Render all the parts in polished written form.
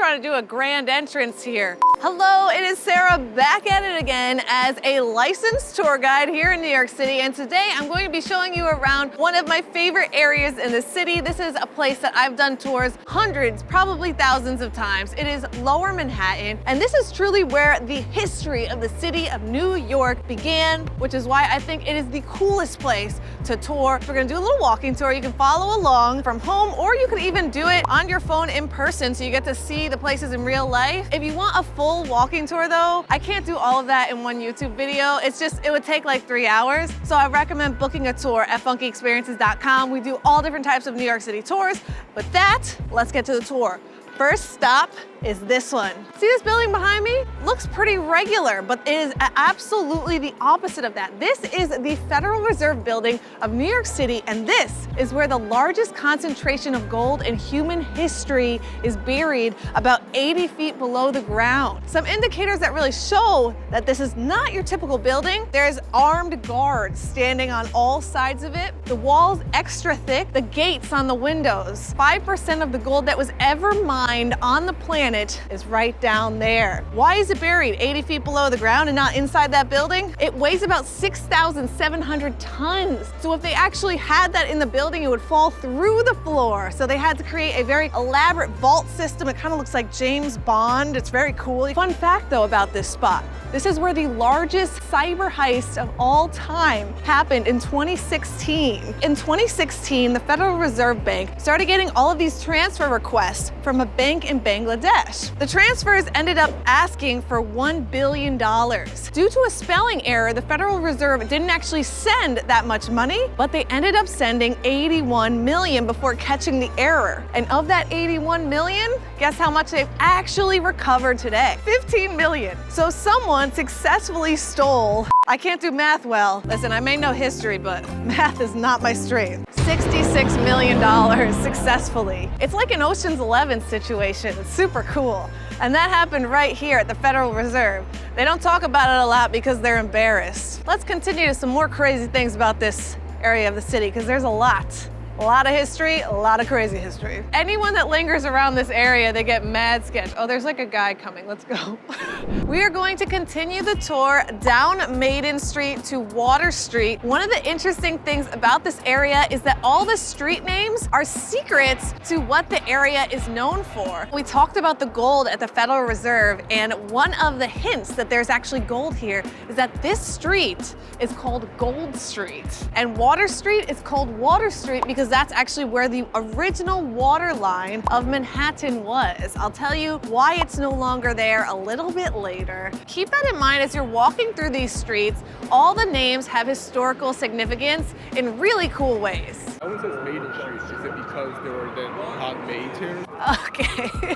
trying to do a grand entrance here. Hello, it is Sarah back at it again as a licensed tour guide here in New York City. And today I'm going to be showing you around one of my favorite areas in the city. This is a place that I've done tours hundreds, probably thousands of times. It is Lower Manhattan. And this is truly where the history of the city of New York began, which is why I think it is the coolest place to tour. We're gonna do a little walking tour. You can follow along from home, or you could even do it on your phone in person so you get to see the places in real life. If you want a full walking tour though, I can't do all of that in one YouTube video. It would take like 3 hours. So I recommend booking a tour at funkyexperiences.com. We do all different types of New York City tours. With that, let's get to the tour. First stop is this one. See this building behind me? Looks pretty regular, but it is absolutely the opposite of that. This is the Federal Reserve Building of New York City, and this is where the largest concentration of gold in human history is buried, about 80 feet below the ground. Some indicators that really show that this is not your typical building. There's armed guards standing on all sides of it. The walls extra thick, the gates on the windows. 5% of the gold that was ever mined on the planet is right down there. Why is it buried 80 feet below the ground and not inside that building? It weighs about 6,700 tons. So if they actually had that in the building, it would fall through the floor. So they had to create a very elaborate vault system. It kind of looks like James Bond. It's very cool. Fun fact though about this spot. This is where the largest cyber heist of all time happened in 2016. In 2016, the Federal Reserve Bank started getting all of these transfer requests from a bank in Bangladesh. The transfers ended up asking for $1 billion. Due to a spelling error, the Federal Reserve didn't actually send that much money, but they ended up sending 81 million before catching the error. And of that 81 million, guess how much they've actually recovered today? 15 million. So someone successfully stole, I can't do math well. Listen, I may know history, but math is not my strength. $66 million successfully. It's like an Ocean's 11 situation. It's super cool. And that happened right here at the Federal Reserve. They don't talk about it a lot because they're embarrassed. Let's continue to some more crazy things about this area of the city, because there's a lot of history, a lot of crazy history. Anyone that lingers around this area, they get mad sketch. Oh, there's like a guy coming, let's go. We are going to continue the tour down Maiden Street to Water Street. One of the interesting things about this area is that all the street names are secrets to what the area is known for. We talked about the gold at the Federal Reserve, and one of the hints that there's actually gold here is that this street is called Gold Street. And Water Street is called Water Street because that's actually where the original water line of Manhattan was. I'll tell you why it's no longer there a little bit later. Keep that in mind as you're walking through these streets. All the names have historical significance in really cool ways. When it says Maiden Street, is it because there were then hot maids here? Okay.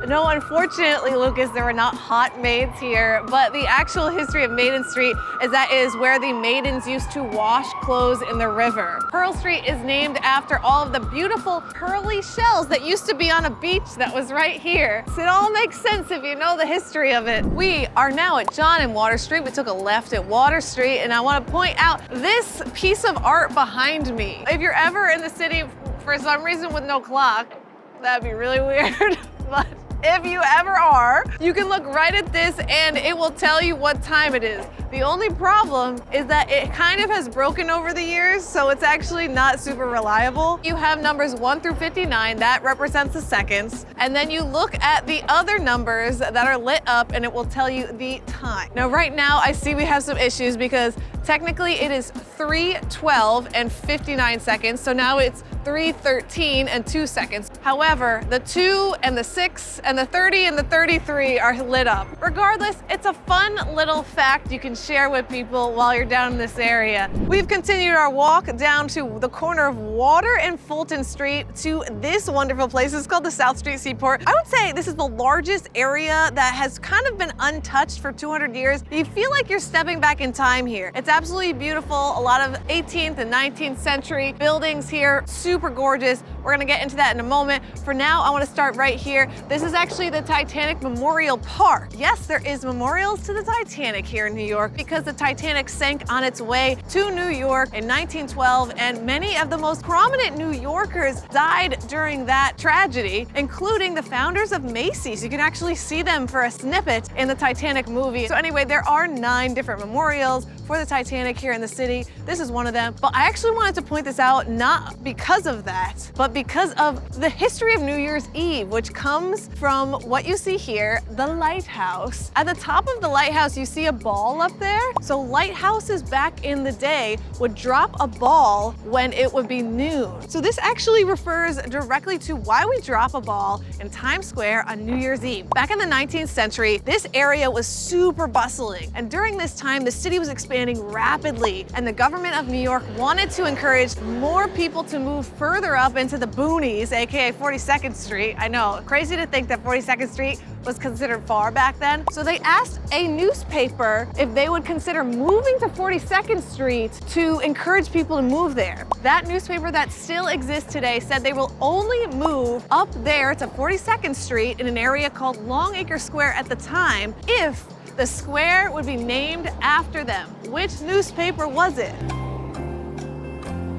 No, unfortunately, Lucas, there were not hot maids here, but the actual history of Maiden Street is that is where the maidens used to wash clothes in the river. Pearl Street is named after all of the beautiful pearly shells that used to be on a beach that was right here. So it all makes sense if you know the history of it. We are now at John and Water Street. We took a left at Water Street, and I want to point out this piece of art behind me. If you're ever in the city for some reason with no clock, that'd be really weird, but if you ever are, you can look right at this and it will tell you what time it is. The only problem is that it kind of has broken over the years, so it's actually not super reliable. You have numbers 1 through 59, that represents the seconds. And then you look at the other numbers that are lit up and it will tell you the time. Now, right now, I see we have some issues because technically it is 3:12 and 59 seconds. So now it's 3:13 and 2 seconds. However, the 2 and the 6 and the 30 and the 33 are lit up. Regardless, it's a fun little fact you can share with people while you're down in this area. We've continued our walk down to the corner of Water and Fulton Street to this wonderful place. It's called the South Street Seaport. I would say this is the largest area that has kind of been untouched for 200 years. You feel like you're stepping back in time here. It's absolutely beautiful. A lot of 18th and 19th century buildings here, super gorgeous. We're gonna get into that in a moment. For now, I wanna start right here. This is actually the Titanic Memorial Park. Yes, there is memorials to the Titanic here in New York because the Titanic sank on its way to New York in 1912, and many of the most prominent New Yorkers died during that tragedy, including the founders of Macy's. You can actually see them for a snippet in the Titanic movie. So anyway, there are 9 different memorials for the Titanic here in the city. This is one of them. But I actually wanted to point this out not because of that, but because of the history of New Year's Eve, which comes from what you see here, the lighthouse. At the top of the lighthouse, you see a ball up there. So lighthouses back in the day would drop a ball when it would be noon. So this actually refers directly to why we drop a ball in Times Square on New Year's Eve. Back in the 19th century, this area was super bustling. And during this time, the city was expanding rapidly, and the government of New York wanted to encourage more people to move further up into the boonies, aka 42nd Street. I know, crazy to think that 42nd Street was considered far back then. So they asked a newspaper if they would consider moving to 42nd Street to encourage people to move there. That newspaper that still exists today said they will only move up there to 42nd Street in an area called Longacre Square at the time if the square would be named after them. Which newspaper was it?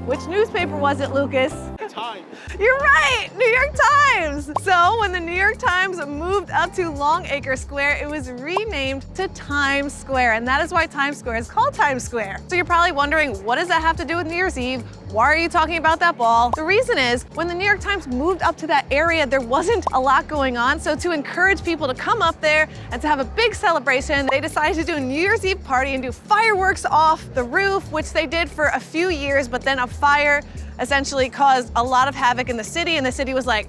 Which newspaper was it, Lucas? Times. You're right, New York Times. So when the New York Times moved up to Longacre Square, it was renamed to Times Square, and that is why Times Square is called Times Square. So you're probably wondering, what does that have to do with New Year's Eve? Why are you talking about that ball? The reason is, when the New York Times moved up to that area, there wasn't a lot going on. So to encourage people to come up there and to have a big celebration, they decided to do a New Year's Eve party and do fireworks off the roof, which they did for a few years, but then a fire essentially caused a lot of havoc in the city, and the city was like,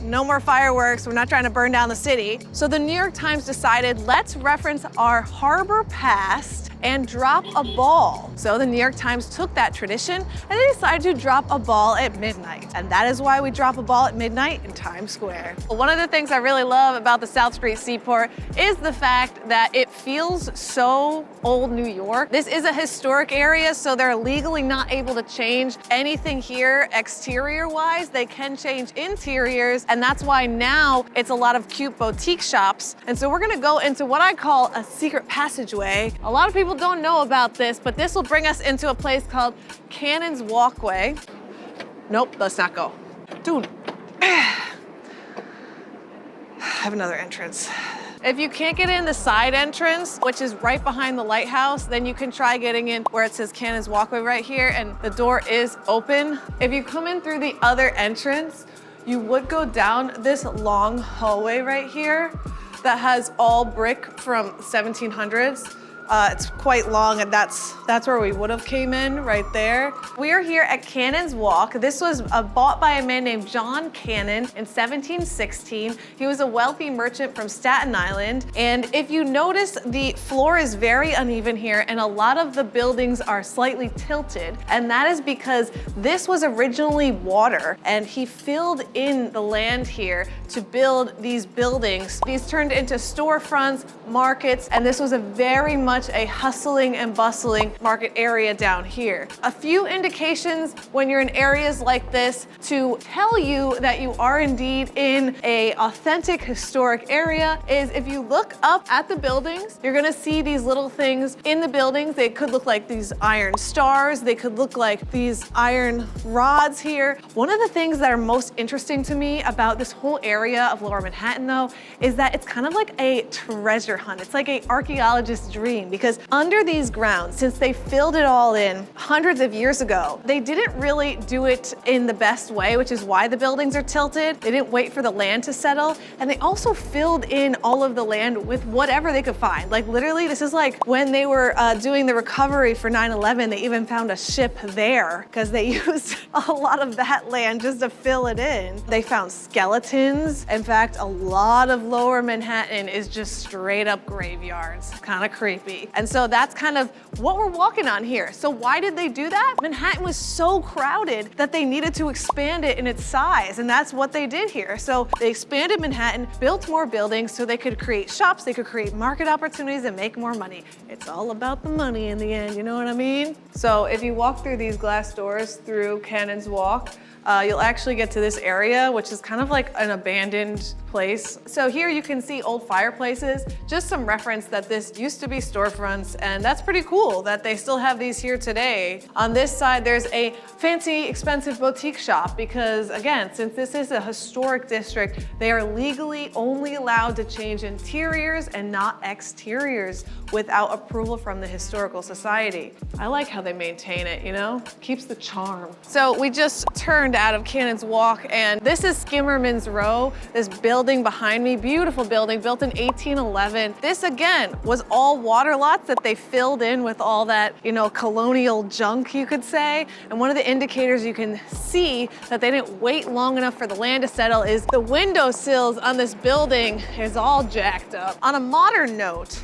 no more fireworks, we're not trying to burn down the city. So the New York Times decided, let's reference our harbor past and drop a ball. So the New York Times took that tradition and they decided to drop a ball at midnight. And that is why we drop a ball at midnight in Times Square. One of the things I really love about the South Street Seaport is the fact that it feels so old New York. This is a historic area, so they're legally not able to change anything here exterior-wise. They can change interiors, and that's why now it's a lot of cute boutique shops. And so we're gonna go into what I call a secret passageway. A lot of people don't know about this, but this will bring us into a place called Cannon's Walkway. Nope, let's not go. Dude, I have another entrance. If you can't get in the side entrance, which is right behind the lighthouse, then you can try getting in where it says Cannon's Walkway right here, and the door is open. If you come in through the other entrance, you would go down this long hallway right here that has all brick from 1700s. It's quite long, and that's where we would have came in, right there. We are here at Cannon's Walk. This was bought by a man named John Cannon in 1716. He was a wealthy merchant from Staten Island. And if you notice, the floor is very uneven here, and a lot of the buildings are slightly tilted. And that is because this was originally water, and he filled in the land here to build these buildings. These turned into storefronts, markets, and this was a very much a hustling and bustling market area down here. A few indications when you're in areas like this to tell you that you are indeed in a authentic historic area is if you look up at the buildings, you're gonna see these little things in the buildings. They could look like these iron stars. They could look like these iron rods here. One of the things that are most interesting to me about this whole area of Lower Manhattan though, is that it's kind of like a treasure hunt. It's like an archaeologist's dream, because under these grounds, since they filled it all in hundreds of years ago, they didn't really do it in the best way, which is why the buildings are tilted. They didn't wait for the land to settle, and they also filled in all of the land with whatever they could find. Like literally, this is like when they were doing the recovery for 9/11, they even found a ship there because they used a lot of that land just to fill it in. They found skeletons. In fact, a lot of Lower Manhattan is just straight up graveyards. Kind of creepy. city. And so that's kind of what we're walking on here. So why did they do that? Manhattan was so crowded that they needed to expand it in its size, and that's what they did here. So they expanded Manhattan, built more buildings so they could create shops, they could create market opportunities and make more money. It's all about the money in the end, you know what I mean? So if you walk through these glass doors through Cannon's Walk, you'll actually get to this area, which is kind of like an abandoned place. So here you can see old fireplaces, just some reference that this used to be storefronts, and that's pretty cool that they still have these here today. On this side, there's a fancy, expensive boutique shop because, again, since this is a historic district, they are legally only allowed to change interiors and not exteriors without approval from the Historical Society. I like how they maintain it, you know? Keeps the charm. So we just turned out of Cannon's Walk, and this is Skimmerman's Row, this building behind me, beautiful building built in 1811. This again was all water lots that they filled in with all that, you know, colonial junk, you could say. And one of the indicators you can see that they didn't wait long enough for the land to settle is the windowsills on this building is all jacked up. On a modern note,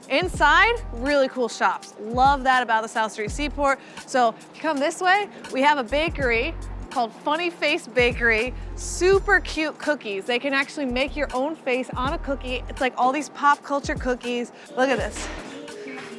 inside, really cool shops. Love that about the South Street Seaport. So if you come this way, we have a bakery called Funny Face Bakery. Super cute cookies. They can actually make your own face on a cookie. It's like all these pop culture cookies. Look at this.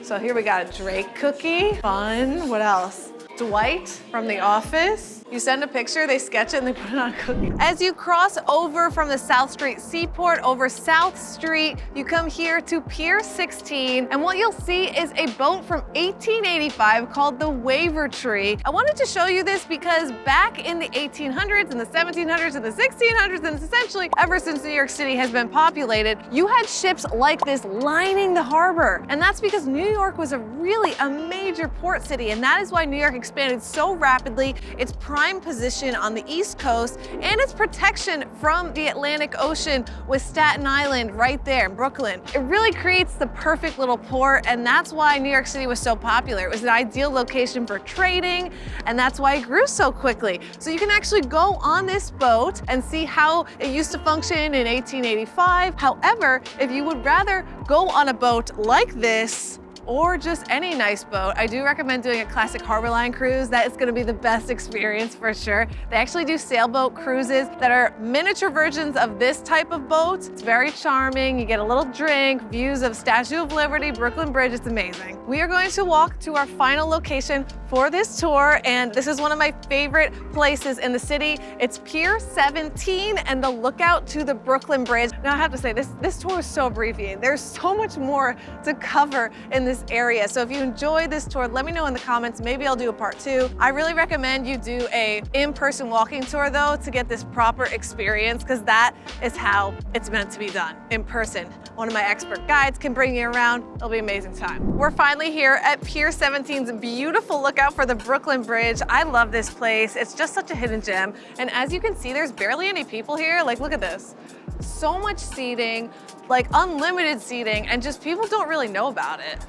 So here we got a Drake cookie. Fun. What else? Dwight from The Office. You send a picture, they sketch it, and they put it on a cookie. As you cross over from the South Street Seaport over South Street, you come here to Pier 16, and what you'll see is a boat from 1885 called the Waver Tree. I wanted to show you this because back in the 1800s and the 1700s and the 1600s, and essentially ever since New York City has been populated, you had ships like this lining the harbor. And that's because New York was really a major port city, and that is why New York expanded so rapidly. Its prime position on the East Coast and its protection from the Atlantic Ocean with Staten Island right there in Brooklyn. It really creates the perfect little port, and that's why New York City was so popular. It was an ideal location for trading, and that's why it grew so quickly. So you can actually go on this boat and see how it used to function in 1885. However, if you would rather go on a boat like this, or just any nice boat, I do recommend doing a classic harbor line cruise. That is gonna be the best experience for sure. They actually do sailboat cruises that are miniature versions of this type of boat. It's very charming. You get a little drink, views of Statue of Liberty, Brooklyn Bridge. It's amazing. We are going to walk to our final location for this tour, and this is one of my favorite places in the city. It's Pier 17 and the lookout to the Brooklyn Bridge. Now I have to say, this tour is so abbreviated. There's so much more to cover in this area. So if you enjoyed this tour, let me know in the comments. Maybe I'll do a part 2. I really recommend you do a in-person walking tour though to get this proper experience, because that is how it's meant to be done, in person. One of my expert guides can bring you around. It'll be an amazing time. We're finally here at Pier 17's beautiful lookout for the Brooklyn Bridge. I love this place. It's just such a hidden gem. And as you can see, there's barely any people here. Like, look at this. So much seating, like unlimited seating, and just people don't really know about it.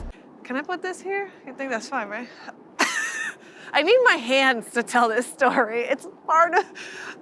Can I put this here? You think that's fine, right? I need my hands to tell this story. It's hard to,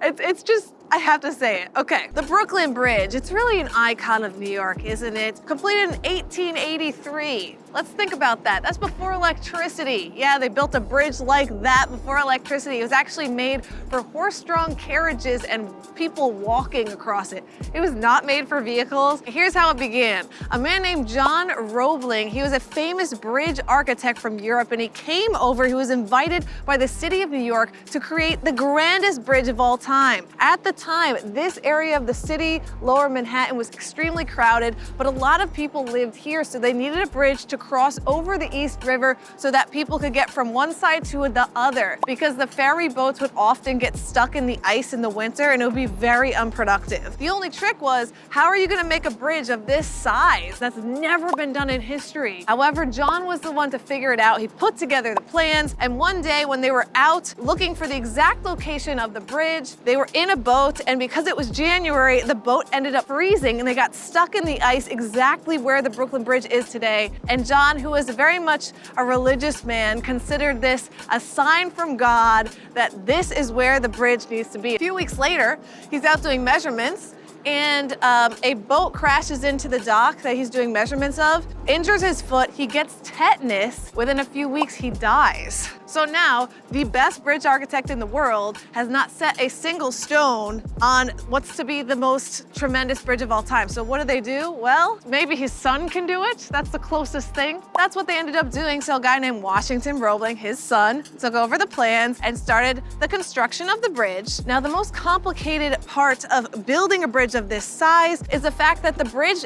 it's just, I have to say it. Okay, the Brooklyn Bridge. It's really an icon of New York, isn't it? Completed in 1883. Let's think about that. That's before electricity. Yeah, they built a bridge like that before electricity. It was actually made for horse-drawn carriages and people walking across it. It was not made for vehicles. Here's how it began. A man named John Roebling, he was a famous bridge architect from Europe, and he came over, he was invited by the city of New York to create the grandest bridge of all time. At the time, this area of the city, Lower Manhattan, was extremely crowded, but a lot of people lived here, so they needed a bridge to cross over the East River so that people could get from one side to the other, because the ferry boats would often get stuck in the ice in the winter and it would be very unproductive. The only trick was, how are you gonna make a bridge of this size? That's never been done in history. However, John was the one to figure it out. He put together the plans, and one day when they were out looking for the exact location of the bridge, they were in a boat, and because it was January, the boat ended up freezing and they got stuck in the ice exactly where the Brooklyn Bridge is today. And John, who is very much a religious man, considered this a sign from God that this is where the bridge needs to be. A few weeks later, he's out doing measurements, and a boat crashes into the dock that he's doing measurements of, injures his foot, he gets tetanus. Within a few weeks, he dies. So now, the best bridge architect in the world has not set a single stone on what's to be the most tremendous bridge of all time. So what do? Well, maybe his son can do it. That's the closest thing. That's what they ended up doing. So a guy named Washington Roebling, his son, took over the plans and started the construction of the bridge. Now, the most complicated part of building a bridge of this size is the fact that the bridge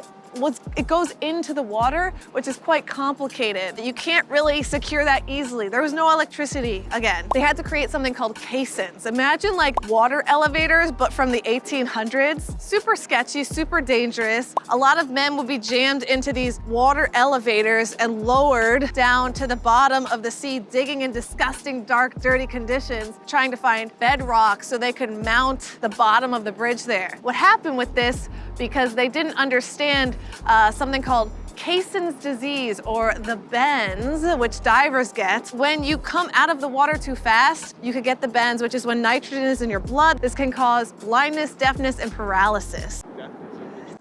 it goes into the water, which is quite complicated. You can't really secure that easily. There was no electricity, again. They had to create something called caissons. Imagine like water elevators, but from the 1800s. Super sketchy, super dangerous. A lot of men would be jammed into these water elevators and lowered down to the bottom of the sea, digging in disgusting, dark, dirty conditions, trying to find bedrock so they could mount the bottom of the bridge there. What happened with this, because they didn't understand something called caisson's disease, or the bends, which divers get. When you come out of the water too fast, you could get the bends, which is when nitrogen is in your blood. This can cause blindness, deafness, and paralysis.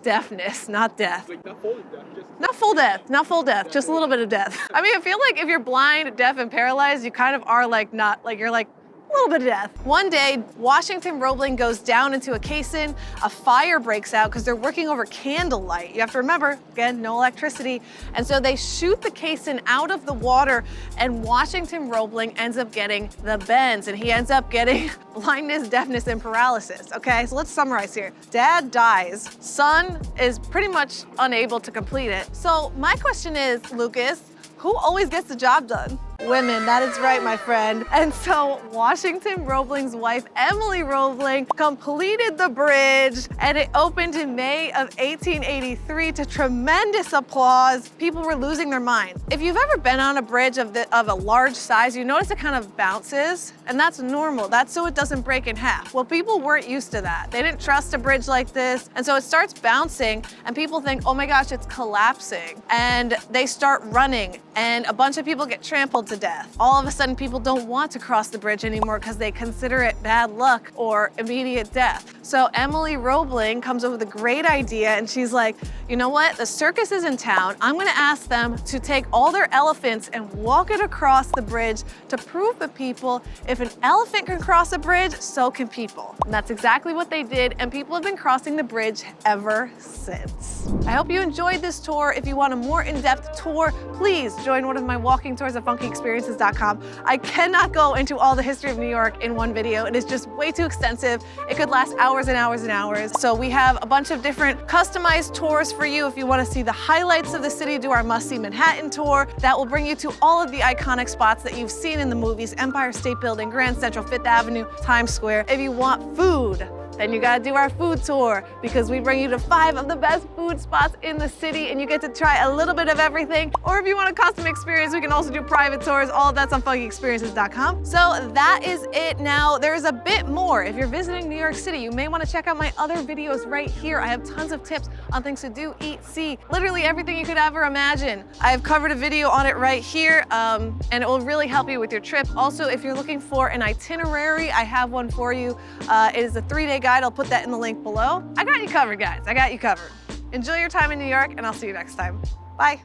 Deafness, not death. Like not full death, just not full death, not full death, just a little bit of death. I mean, I feel like if you're blind, deaf, and paralyzed, you kind of are like not, like you're like, a little bit of death. One day, Washington Roebling goes down into a caisson, a fire breaks out because they're working over candlelight. You have to remember, again, no electricity. And so they shoot the caisson out of the water, and Washington Roebling ends up getting the bends, and he ends up getting blindness, deafness, and paralysis. Okay, so let's summarize here. Dad dies, son is pretty much unable to complete it. So my question is, Lucas, who always gets the job done? Women, that is right, my friend. And so Washington Roebling's wife, Emily Roebling, completed the bridge, and it opened in May of 1883 to tremendous applause. People were losing their mind. If you've ever been on a bridge of a large size, you notice it kind of bounces, and that's normal. That's so it doesn't break in half. Well, people weren't used to that. They didn't trust a bridge like this, and so it starts bouncing, and people think, oh my gosh, it's collapsing. And they start running, and a bunch of people get trampled to death. All of a sudden, people don't want to cross the bridge anymore because they consider it bad luck or immediate death. So Emily Roebling comes up with a great idea, and she's like, you know what? The circus is in town. I'm gonna ask them to take all their elephants and walk it across the bridge to prove to people if an elephant can cross a bridge, so can people. And that's exactly what they did, and people have been crossing the bridge ever since. I hope you enjoyed this tour. If you want a more in-depth tour, please join one of my walking tours at funkyexperiences.com. I cannot go into all the history of New York in one video. It is just way too extensive. It could last hours and hours and hours. So we have a bunch of different customized tours for you. If you want to see the highlights of the city, do our must-see Manhattan tour. That will bring you to all of the iconic spots that you've seen in the movies: Empire State Building, Grand Central, Fifth Avenue, Times Square. If you want food, then you gotta do our food tour, because we bring you to 5 of the best food spots in the city, and you get to try a little bit of everything. Or if you want a custom experience, we can also do private tours. All of that's on funkyexperiences.com. So that is it. Now, there's a bit more. If you're visiting New York City, you may wanna check out my other videos right here. I have tons of tips on things to do, eat, see, literally everything you could ever imagine. I have covered a video on it right here, and it will really help you with your trip. Also, if you're looking for an itinerary, I have one for you. It is a 3-day guide. I'll put that in the link below. I got you covered, guys. I got you covered. Enjoy your time in New York, and I'll see you next time. Bye.